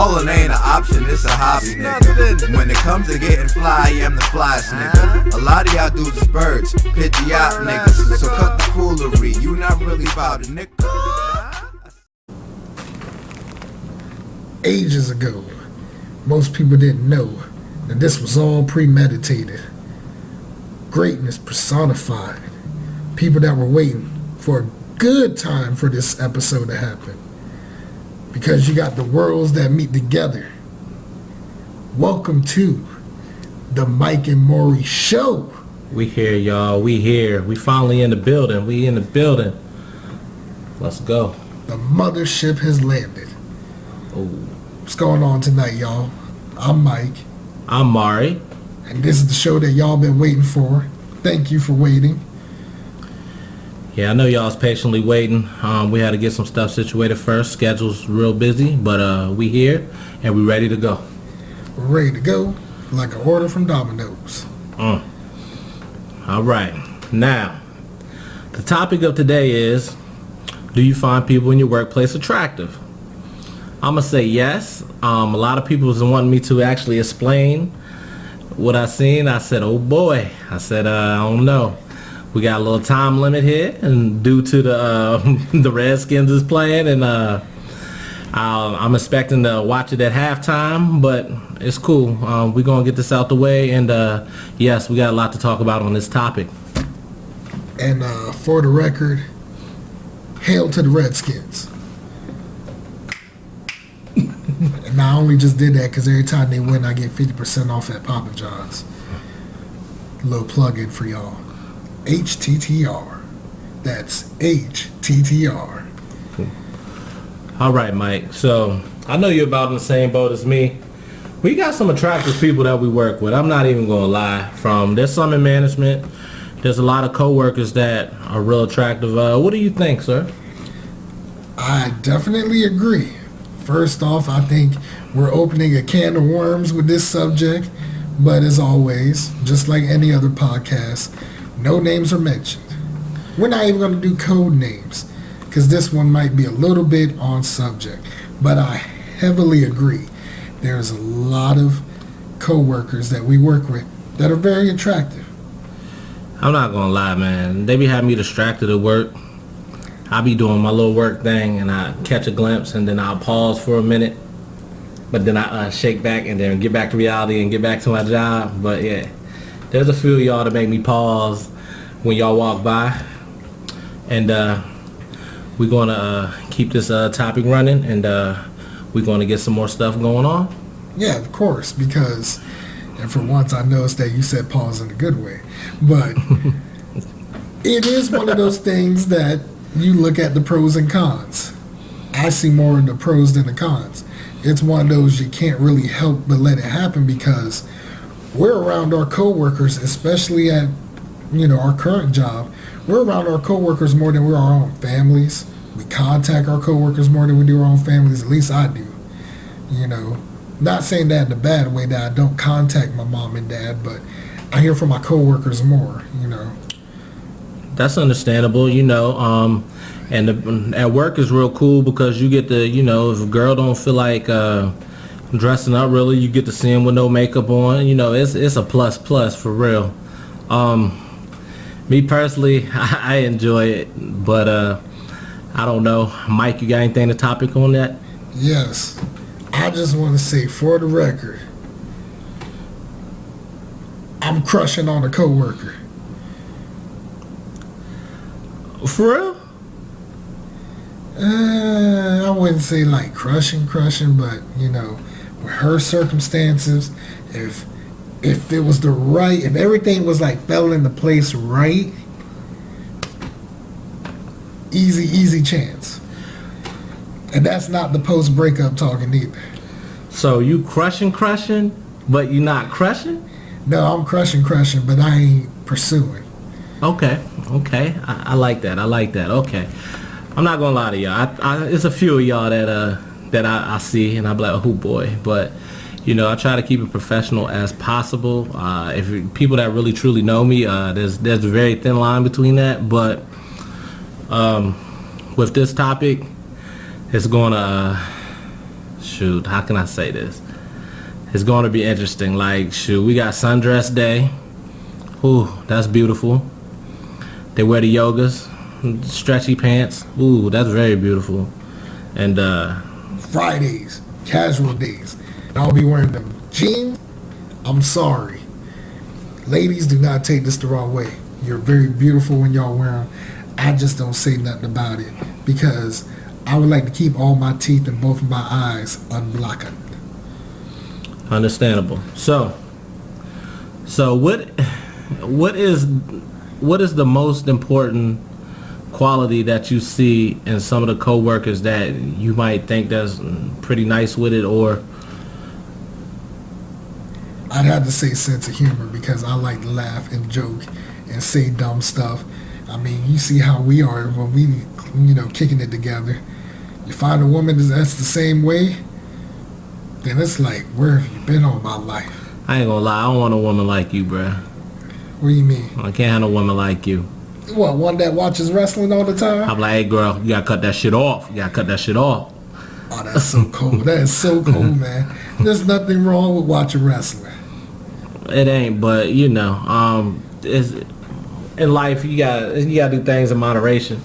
Ballin' ain't an option, it's a hobby, nigga. When it comes to getting fly, I am the flyest, nigga. A lot of y'all dudes is birds, pidgey out niggas. So cut the foolery, you not really about it, nigga. Ages ago, most people didn't know that this was all premeditated. Greatness personified. People that were waiting for a good time for this episode to happen. Because you got the worlds that meet together. Welcome to the Mike and Mori Show. We here, y'all. We here. We finally in the building. We in the building. Let's go. The mothership has landed. Ooh. What's going on tonight, y'all? I'm Mike. I'm Mori. And this is the show that y'all been waiting for. Thank you for waiting. Yeah, I know y'all's patiently waiting. We had to get some stuff situated first. Schedule's real busy, but we here and we ready to go. We're ready to go like an order from Domino's. All right. Now, the topic of today is, do you find people in your workplace attractive? I'm going to say yes. A lot of people was wanting me to actually explain what I seen. I said, oh boy. I said, I don't know. We got a little time limit here, and due to the Redskins is playing, and I'm expecting to watch it at halftime, but it's cool. We're going to get this out the way, and yes, we got a lot to talk about on this topic. And for the record, hail to the Redskins. And I only just did that because every time they win, I get 50% off at Papa John's. Little plug-in for y'all. HTTR. That's HTTR. All right, Mike. So I know you're about in the same boat as me. We got some attractive people that we work with. I'm not even gonna lie. There's some in management. There's a lot of coworkers that are real attractive. What do you think, sir? I definitely agree. First off, I think we're opening a can of worms with this subject, but as always, just like any other podcast, no names are mentioned. We're not even going to do code names because this one might be a little bit on subject, but I heavily agree. There's a lot of coworkers that we work with that are very attractive. I'm not going to lie, man. They be having me distracted at work. I'll be doing my little work thing and I catch a glimpse and then I'll pause for a minute, but then I shake back and then get back to reality and get back to my job. But yeah, there's a few of y'all that make me pause when y'all walk by, and we're going to keep this topic running, and we're going to get some more stuff going on. Yeah, of course, because, and for once I noticed that you said pause in a good way, but it is one of those things that you look at the pros and cons. I see more of the pros than the cons. It's one of those you can't really help but let it happen because we're around our coworkers, especially at our current job. We're around our coworkers more than we're our own families. We contact our coworkers more than we do our own families. At least I do. Not saying that in a bad way that I don't contact my mom and dad, but I hear from my coworkers more. That's understandable, and at work is real cool because you get to, if a girl don't feel like dressing up really, you get to see them with no makeup on. It's a plus for real. Me personally, I enjoy it, but I don't know. Mike, you got anything to topic on that? Yes. I just want to say for the record, I'm crushing on a coworker. For real? I wouldn't say like crushing, but with her circumstances, if it was if everything was like fell into place right, easy chance. And that's not the post breakup talking either. So you crushing, but you not crushing? No, I'm crushing, but I ain't pursuing. Okay. I like that. Okay. I'm not gonna lie to y'all. It's a few of y'all that I see, and I'm like, oh boy. But I try to keep it professional as possible. If people that really truly know me, there's a very thin line between that. But with this topic, it's gonna shoot, how can I say this? It's going to be interesting. Like, shoot, we got sundress day. Ooh, that's beautiful. They wear the yogas, stretchy pants. Ooh, that's very beautiful. And Fridays, casual days. And I'll be wearing them jeans. I'm sorry. Ladies, do not take this the wrong way. You're very beautiful when y'all wear them. I just don't say nothing about it because I would like to keep all my teeth and both of my eyes unblocked. understandable. So what is the most important quality that you see in some of the coworkers that you might think that's pretty nice with it? Or I'd have to say sense of humor because I like to laugh and joke and say dumb stuff. I mean, you see how we are when we, kicking it together. You find a woman that's the same way, then it's like, where have you been all my life? I ain't gonna lie, I don't want a woman like you, bruh. What do you mean? I can't have a woman like you. What, one that watches wrestling all the time? I'm like, hey girl, you gotta cut that shit off. You gotta cut that shit off. Oh, that's so cold. That is so cold, man. There's nothing wrong with watching wrestling. It ain't, but it's in life you gotta do things in moderation.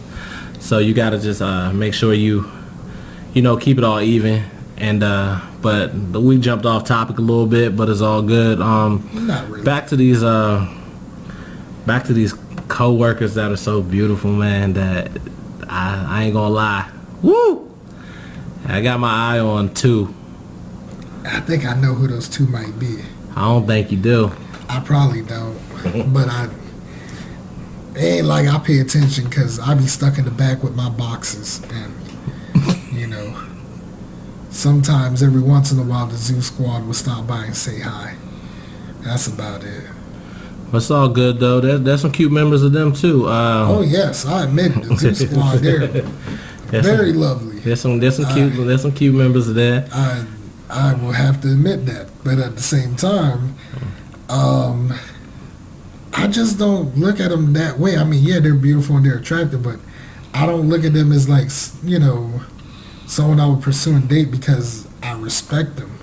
So you gotta just make sure you keep it all even. And but we jumped off topic a little bit, but it's all good. Not really. Back to these co-workers that are so beautiful, man, that I ain't gonna lie. Woo! I got my eye on two. I think I know who those two might be. I don't think you do. I probably don't, but it ain't like I pay attention because I be stuck in the back with my boxes, and sometimes every once in a while the Zoo Squad will stop by and say hi. That's about it. It's all good though. There's some cute members of them too. Oh yes, I admit it. The Zoo Squad, they're very lovely. There's some cute members of there. I will have to admit that, but at the same time, I just don't look at them that way. I mean, yeah, they're beautiful and they're attractive, but I don't look at them as like, someone I would pursue and date because I respect them.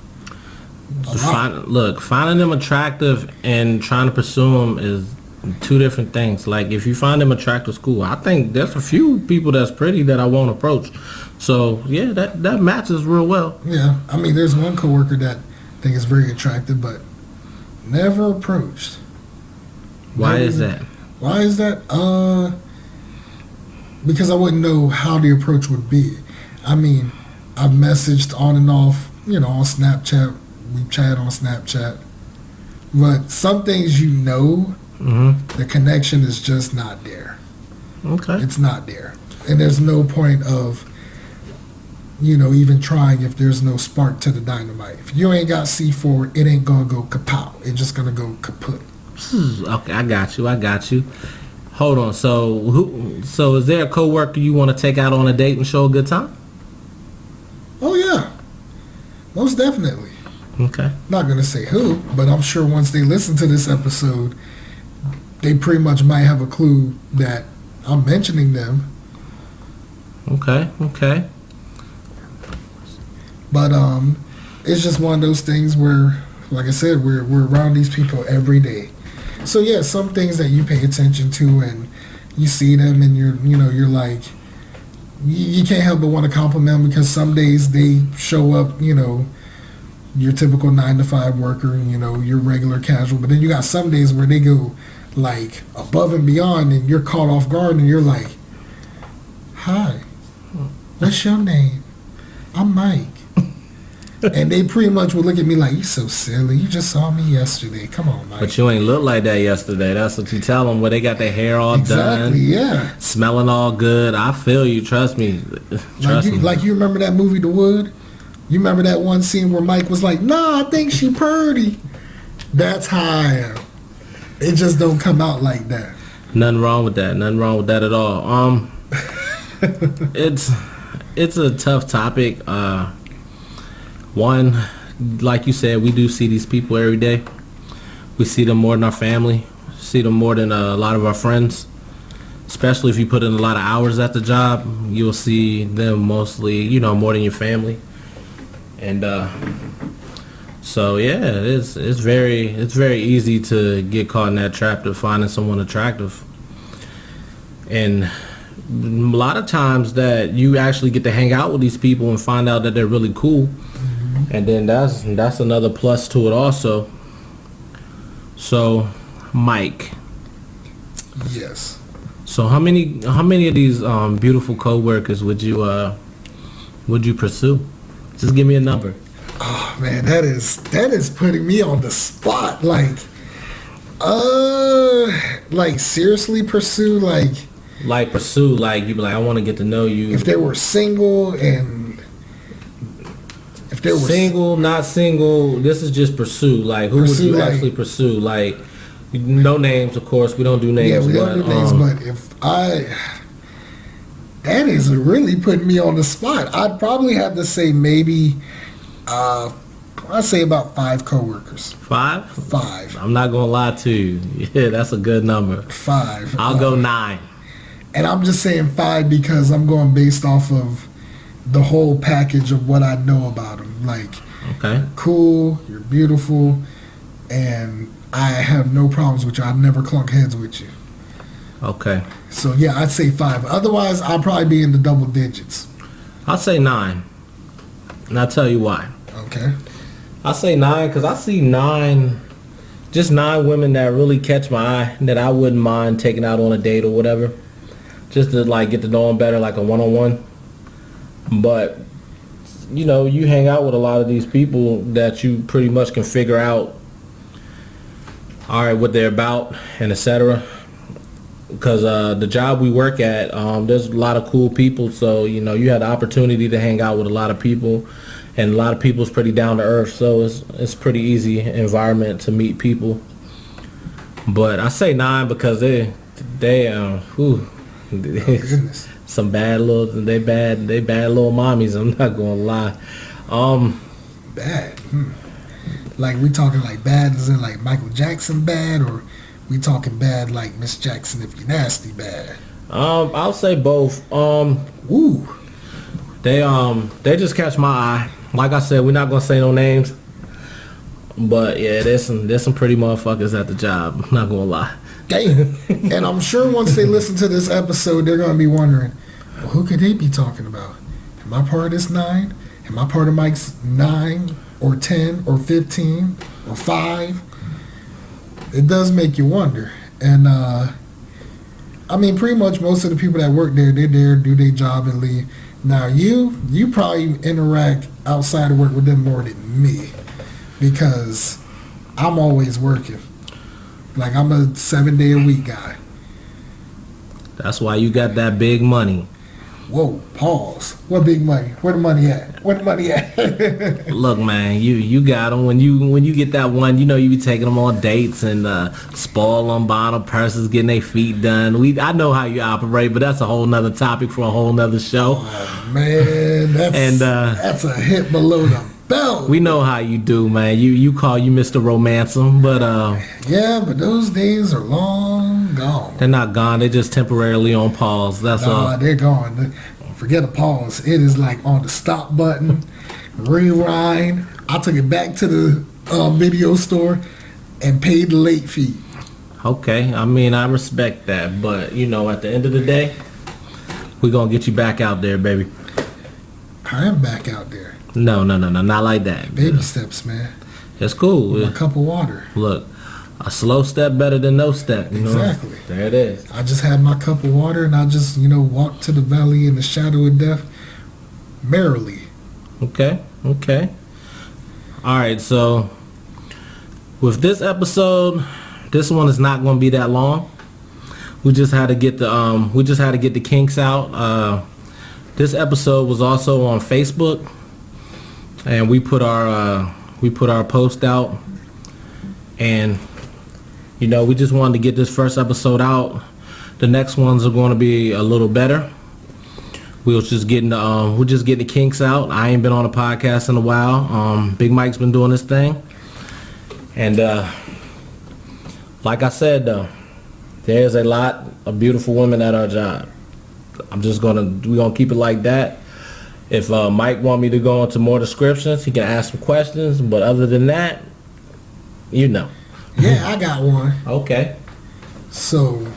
Finding them attractive and trying to pursue them is two different things. Like, if you find them attractive, it's cool. I think there's a few people that's pretty that I won't approach. So, yeah, that matches real well. Yeah, I mean, there's one coworker that I think is very attractive, but never approached. Why is that? Why is that? Because I wouldn't know how the approach would be. I mean, I've messaged on and off, on Snapchat. We chat on Snapchat. But some things the connection is just not there. Okay. It's not there. And there's no point of, even trying if there's no spark to the dynamite. If you ain't got C4, it ain't going to go kapow. It's just going to go kaput. Okay, I got you. Hold on. So is there a coworker you want to take out on a date and show a good time? Oh, yeah. Most definitely. Okay. Not going to say who, but I'm sure once they listen to this episode, they pretty much might have a clue that I'm mentioning them. Okay. But it's just one of those things where, like I said, we're around these people every day. So yeah, some things that you pay attention to and you see them and you're like, you can't help but want to compliment them because some days they show up, your typical 9-to-5 worker, your regular casual. But then you got some days where they go like above and beyond and you're caught off guard and you're like, hi, what's your name? I'm Mike. And they pretty much would look at me like, you so silly. You just saw me yesterday. Come on, Mike. But you ain't look like that yesterday. That's what you tell them where they got their hair all done. Exactly, yeah. Smelling all good. I feel you. Trust me. Like you remember that movie, The Wood? You remember that one scene where Mike was like, nah, I think she purty. That's how I am. It just don't come out like that. Nothing wrong with that at all. It's a tough topic. One, like you said, we do see these people every day. We see them more than our family. See them more than a lot of our friends. Especially if you put in a lot of hours at the job, you'll see them mostly, more than your family. And so yeah, it's very easy to get caught in that trap of finding someone attractive. And a lot of times that you actually get to hang out with these people and find out that they're really cool. And then that's another plus to it also. So, Mike. Yes. So how many of these beautiful coworkers would you pursue? Just give me a number. Oh man, that is putting me on the spot. Like seriously pursue, like pursue, like you be like, I want to get to know you. If they were single and if they were single, not single, this is just pursue. Like who would you actually pursue? Like no names, of course. We don't do names. Yeah, we don't do names. But that is really putting me on the spot. I'd probably have to say maybe, I'd say about 5 coworkers. 5? 5. I'm not gonna lie to you. Yeah, that's a good number. 5. I'll go 9. And I'm just saying 5 because I'm going based off of the whole package of what I know about them. Like, okay, cool, you're beautiful, and I have no problems with you. I'd never clunk heads with you. Okay. So yeah, I'd say 5. Otherwise, I'll probably be in the double digits. I'll say 9, and I'll tell you why. Okay. I say 9 because I see 9 women that really catch my eye that I wouldn't mind taking out on a date or whatever, just to like get to know them better, like a one-on-one. But you know, you hang out with a lot of these people that you pretty much can figure out, all right, what they're about and etc. Because the job we work at, there's a lot of cool people, so you know you had the opportunity to hang out with a lot of people, and a lot of people's pretty down to earth, so it's pretty easy environment to meet people. But I say 9 because they goodness. Some bad little bad little mommies. I'm not gonna lie. Bad. Like we talking like bad as in like Michael Jackson bad, or we talking bad like Miss Jackson if you're nasty bad? I'll say both. Ooh. They just catch my eye. Like I said, we're not gonna say no names. But yeah, there's some pretty motherfuckers at the job. I'm not gonna lie. Damn. And I'm sure once they listen to this episode, they're gonna be wondering, well, who could they be talking about? Am I part of this 9? Am I part of Mike's 9 or 10 or 15 or 5? It does make you wonder. And I mean, pretty much most of the people that work there, they're there, do their job, and leave. Now you probably interact outside of work with them more than me, because I'm always working. Like, I'm a 7-day-a-week guy. That's why you got that big money. Whoa, pause. What big money? Where the money at? Where the money at? Look, man, you got them. When you get that one, you know you be taking them on dates and spoil them, buying them purses, getting their feet done. I know how you operate, but that's a whole nother topic for a whole nother show. Oh, man, that's a hit below the belt. We know how you do, man. You call you Mr. Romancer, but yeah, but those days are long gone. They're not gone. They're just temporarily on pause. That's all. They're gone. Forget a pause. It is like on the stop button, rewind. I took it back to the video store and paid the late fee. Okay, I mean, I respect that, but you know, at the end of the day, we're gonna get you back out there, baby. I am back out there. No, not like that. Baby steps, man. It's cool. With a cup of water. Look, a slow step better than no step. You Exactly. know? There it is. I just had my cup of water and I just, walked to the valley in the shadow of death merrily. Okay. All right, so with this episode, this one is not going to be that long. We just had to get the kinks out. This episode was also on Facebook, and we put our post out, and we just wanted to get this first episode out. The next ones are going to be a little better. We're just getting the kinks out. I ain't been on a podcast in a while. Big Mike's been doing this thing, and like I said, though, there's a lot of beautiful women at our job. We're gonna keep it like that. If Mike want me to go into more descriptions, he can ask some questions. But other than that, you know. Yeah, I got one. Okay. So,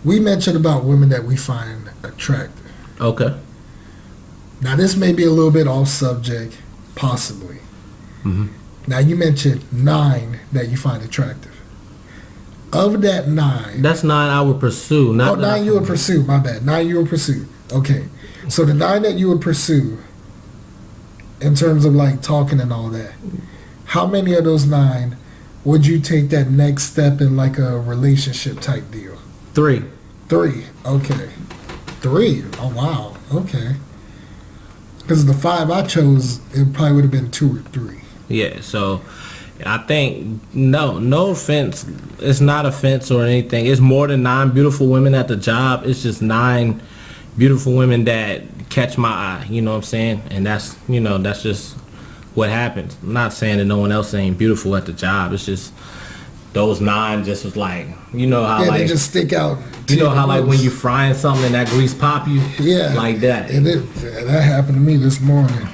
we mentioned about women that we find attractive. Okay. Now, this may be a little bit off subject, possibly. Mm-hmm. Now, you mentioned 9 that you find attractive. Of that 9... That's 9 I would pursue. Not 9 you would pursue, my bad. 9 you would pursue. Okay. So, the 9 that you would pursue, in terms of, like, talking and all that, how many of those 9 would you take that next step in, like, a relationship type deal? 3. 3. Okay. 3. Oh, wow. Okay. Because the 5 I chose, it probably would have been 2 or 3. Yeah, so I think, no offense. It's not offense or anything. It's more than 9 beautiful women at the job. It's just 9 beautiful women that catch my eye. You know what I'm saying? And that's just what happens. I'm not saying that no one else ain't beautiful at the job. It's just those 9 just was like, you know how they just stick out. You know how like when you frying something and that grease pop you? Yeah. Like that. And that happened to me this morning.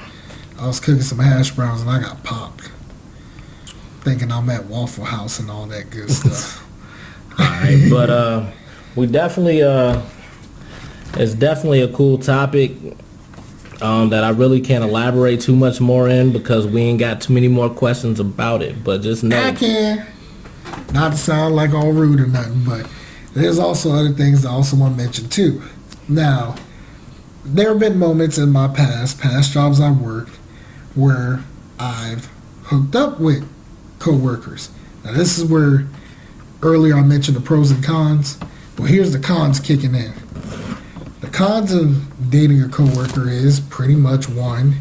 I was cooking some hash browns and I got popped. Thinking I'm at Waffle House and all that good stuff. Alright, but we definitely it's definitely a cool topic that I really can't elaborate too much more in because we ain't got too many more questions about it. But just know I can. Not to sound like all rude or nothing, but there's also other things I also want to mention too. Now, there have been moments in my past jobs I've worked, where I've hooked up with co-workers. Now, this is where earlier I mentioned the pros and cons. Well, here's the cons kicking in. The cons of dating a coworker is pretty much one.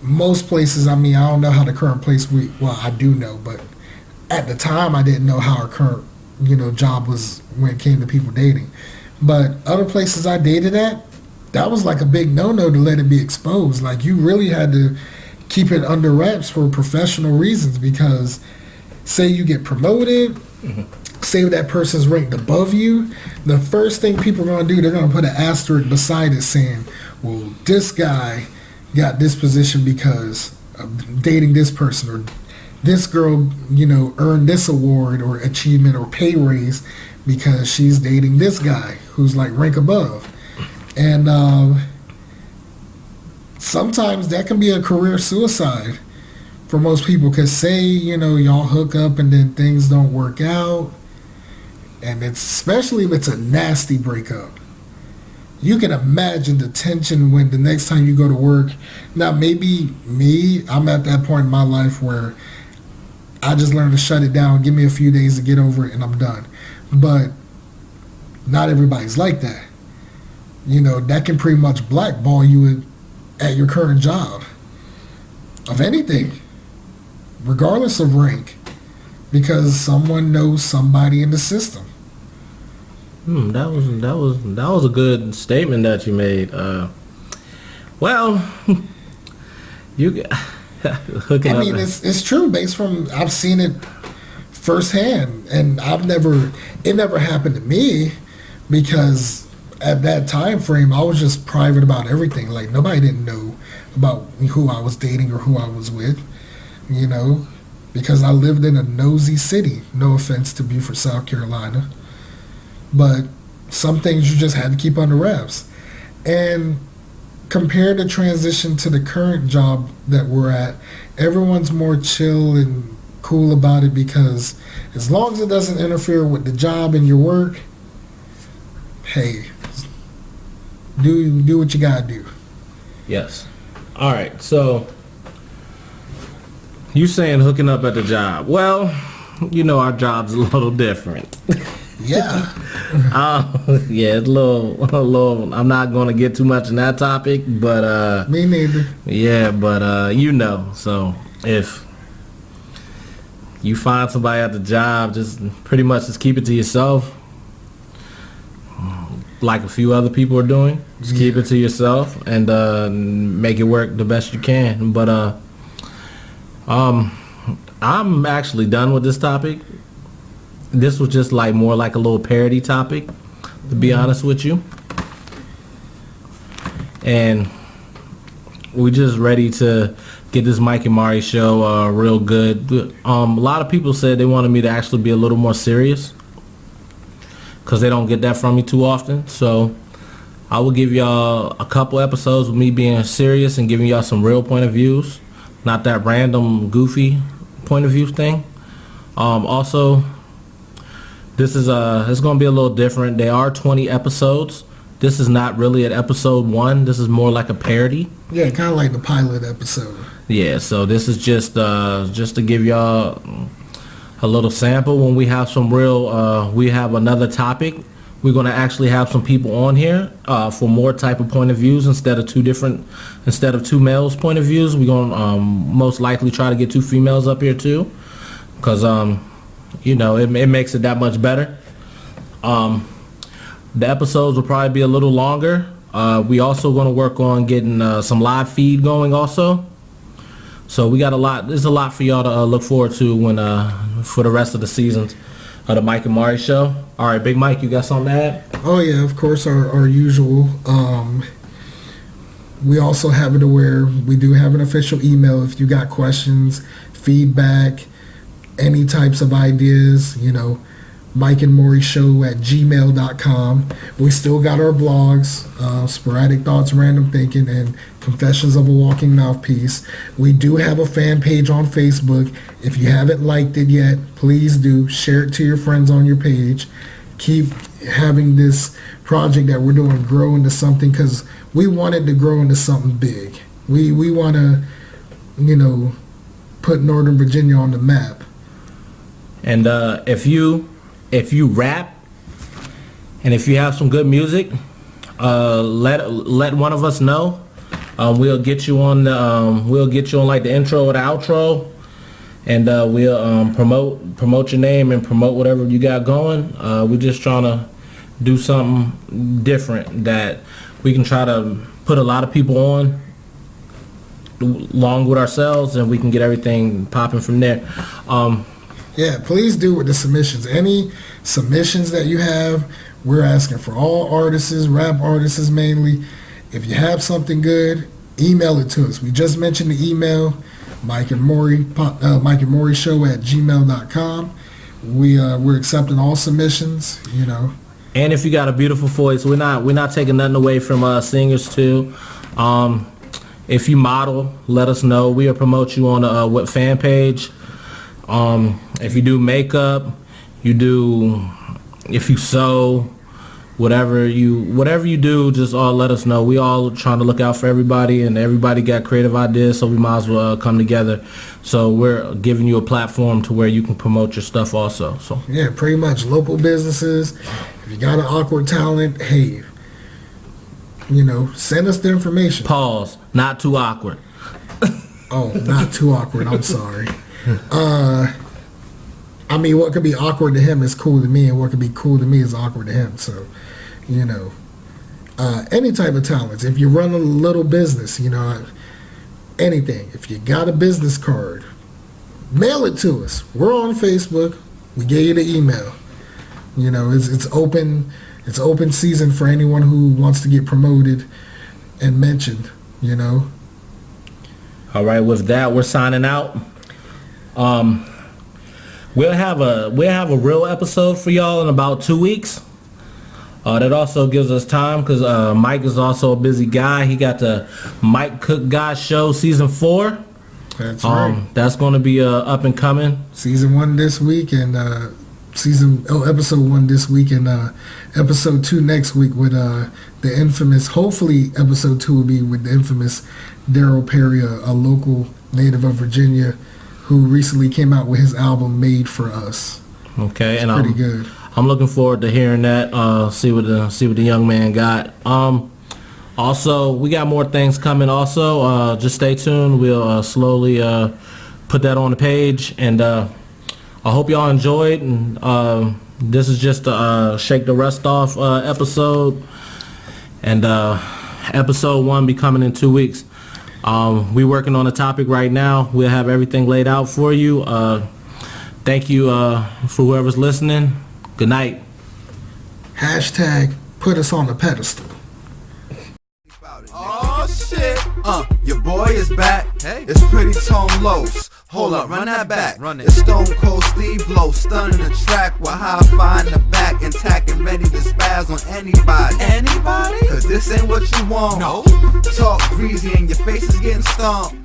Most places, I mean, I don't know how the current place I do know, but at the time I didn't know how our current, job was when it came to people dating. But other places I dated at, that was like a big no-no to let it be exposed. Like, you really had to keep it under wraps for professional reasons because say you get promoted, say that person's ranked above you, the first thing people are going to do, they're going to put an asterisk beside it saying, well, this guy got this position because of dating this person, or this girl, earned this award or achievement or pay raise because she's dating this guy who's like rank above. And sometimes that can be a career suicide for most people because say, y'all hook up and then things don't work out. And it's especially if it's a nasty breakup. You can imagine the tension when the next time you go to work. Now, maybe me, I'm at that point in my life where I just learned to shut it down, give me a few days to get over it, and I'm done. But not everybody's like that. That can pretty much blackball you at your current job of anything, regardless of rank, because someone knows somebody in the system. That was a good statement that you made. Well, you hooking up. It's true based from I've seen it firsthand, and it never happened to me because at that time frame I was just private about everything. Like, nobody didn't know about who I was dating or who I was with, because I lived in a nosy city. No offense to Beaufort, South Carolina. But some things you just had to keep under wraps. And compare the transition to the current job that we're at, everyone's more chill and cool about it because as long as it doesn't interfere with the job and your work, hey, do what you gotta do. Yes. All right. So you saying hooking up at the job? Well, our job's a little different. Yeah. Yeah, it's a little. I'm not going to get too much in that topic, but me neither. Yeah, but so if you find somebody at the job, just pretty much just keep it to yourself, like a few other people are doing. Just keep it to yourself and make it work the best you can. But I'm actually done with this topic. This was just more like a little parody topic, to be honest with you. and we just ready to get this Mike and Mari show real good. A lot of people said they wanted me to actually be a little more serious because they don't get that from me too often. So I will give y'all a couple episodes with me being serious and giving y'all some real point of views, not that random goofy point of view thing. Also, this is it's gonna be a little different. There are 20 episodes. This is not really an episode 1. This is more like a parody. Yeah, kind of like the pilot episode. Yeah, so this is just to give y'all a little sample. When we have some real, we have another topic. We're gonna actually have some people on here for more type of point of views instead of two males' point of views. We're gonna most likely try to get 2 females up here too, because it makes it that much better. The episodes will probably be a little longer. We also going to work on getting some live feed going also. So we got a lot. There's a lot for y'all to look forward to when for the rest of the seasons of the Mike and Mari show. All right, Big Mike, you got something to add? Oh yeah, of course, our usual. We also have it to where we do have an official email if you got questions, feedback, any types of ideas, Mike and Mori show at gmail.com. We still got our blogs, Sporadic Thoughts, Random Thinking, and Confessions of a Walking Mouthpiece. We do have a fan page on Facebook. If you haven't liked it yet, please do. Share it to your friends on your page. Keep having this project that we're doing grow into something, because we want it to grow into something big. We want to, put Northern Virginia on the map. And if you rap and if you have some good music, let one of us know. We'll get you on like the intro or the outro, and we'll promote your name and promote whatever you got going. We're just trying to do something different that we can try to put a lot of people on along with ourselves, and we can get everything popping from there. Yeah, please do with the submissions. Any submissions that you have, we're asking for all artists, rap artists mainly. If you have something good, email it to us. We just mentioned the email, Mike and Mori show at gmail.com. We're accepting all submissions, And if you got a beautiful voice, we're not taking nothing away from singers too. If you model, let us know. We'll promote you on a fan page. If you do makeup, if you sew, whatever you do, just let us know. We all trying to look out for everybody, and everybody got creative ideas, so we might as well come together. So we're giving you a platform to where you can promote your stuff also. So yeah, pretty much local businesses. If you got an awkward talent, hey, send us the information. Pause. Not too awkward. Oh, not too awkward. I'm sorry. What could be awkward to him is cool to me, and what could be cool to me is awkward to him. So, any type of talents. If you run a little business, anything. If you got a business card, mail it to us. We're on Facebook. We gave you the email. It's open. It's open season for anyone who wants to get promoted and mentioned. All right. With that, we're signing out. We'll have a real episode for y'all in about 2 weeks. That also gives us time because Mike is also a busy guy. He got the Mike Cook Guy Show season 4. That's right. That's going to be up and coming. Season 1 this week, and episode 1 this week, and episode 2 next week with the infamous. Hopefully, episode 2 will be with the infamous Daryl Perry, a local native of Virginia, who recently came out with his album "Made for Us." Okay, it's and pretty good. I'm looking forward to hearing that. See what the young man got. Also, we got more things coming. Also, just stay tuned. We'll slowly put that on the page, and I hope y'all enjoyed. And this is just a shake the rust off episode, and episode 1 be coming in 2 weeks. We're working on a topic right now. We'll have everything laid out for you. Thank you for whoever's listening. Good night. # put us on the pedestal. Your boy is back. Hey. It's pretty tone lows. Hold up, run that back. Run it. It's Stone Cold Steve Low, stunning the track with hi-fi in the back, intact and ready to spaz on anybody. Anybody? Cause this ain't what you want. No. Talk greasy and your face is getting stomped.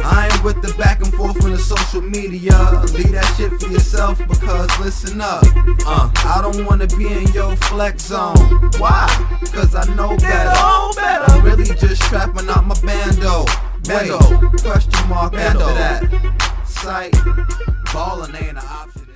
I ain't with the back and forth on the social media. Leave that shit for yourself because listen up. I don't wanna be in your flex zone. Why? Cause I know better. I'm really just trapping out my bando. Wait, question mark after that. Sight, ballin' ain't an option.